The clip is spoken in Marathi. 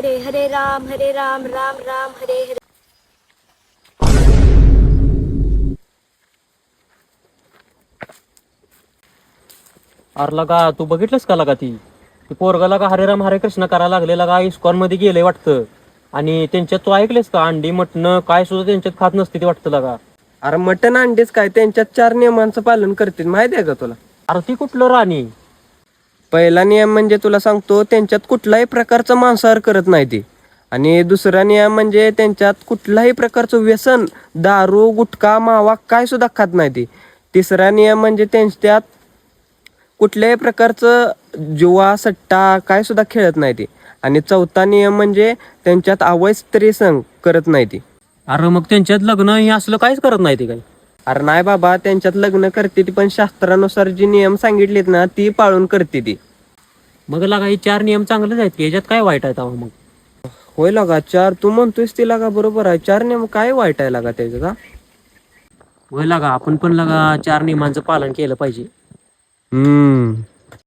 हरे हरे राम राम राम हरे हरे. अरे लगा तू बघितलंस का लगा ती पोरगा लगा हरे राम हरे कृष्ण करायला लागले लगा इस्कॉन मध्ये गेले वाटतं. आणि त्यांच्यात तू ऐकलेस का अंडी मटण काय सुद्धा त्यांच्यात खात नसते ते वाटतं लगा. अरे मटण अंडीच काय त्यांच्यात 4 नियमांचं पालन करतील माहिती आहे का तुला? अरे ती कुठलं राणी. पहिला नियम म्हणजे तुला सांगतो, त्यांच्यात कुठलाही प्रकारचं मांसाहार करत नाही ती. आणि दुसरा नियम म्हणजे त्यांच्यात कुठलाही प्रकारचं व्यसन, दारू गुटखा मावा काय सुद्धा खात नाही ती. तिसरा नियम म्हणजे त्यांच्यात कुठल्याही प्रकारचं जुवा सट्टा काय सुद्धा खेळत नाही ती. आणि चौथा नियम म्हणजे त्यांच्यात अवैध स्त्री संग करत नाही ती. अरे मग त्यांच्यात लग्न हे असलं काहीच करत नाही ते काय. अरे नाही बाबा, त्यांच्यात लग्न करते ती, पण शास्त्रानुसार जी नियम सांगितलेत ना ती पाळून करते ती. मग लगा हे 4 नियम चांगलेच आहेत की याच्यात काय वाईट आहे तेव्हा मग. होय लगा 4 तू म्हणतोयस ती लगा बरोबर आहे. 4 नियम काय वाईट आहे लगा त्याचं का? होय लगा आपण पण लगा 4 नियमांचं पालन केलं पाहिजे. हम्म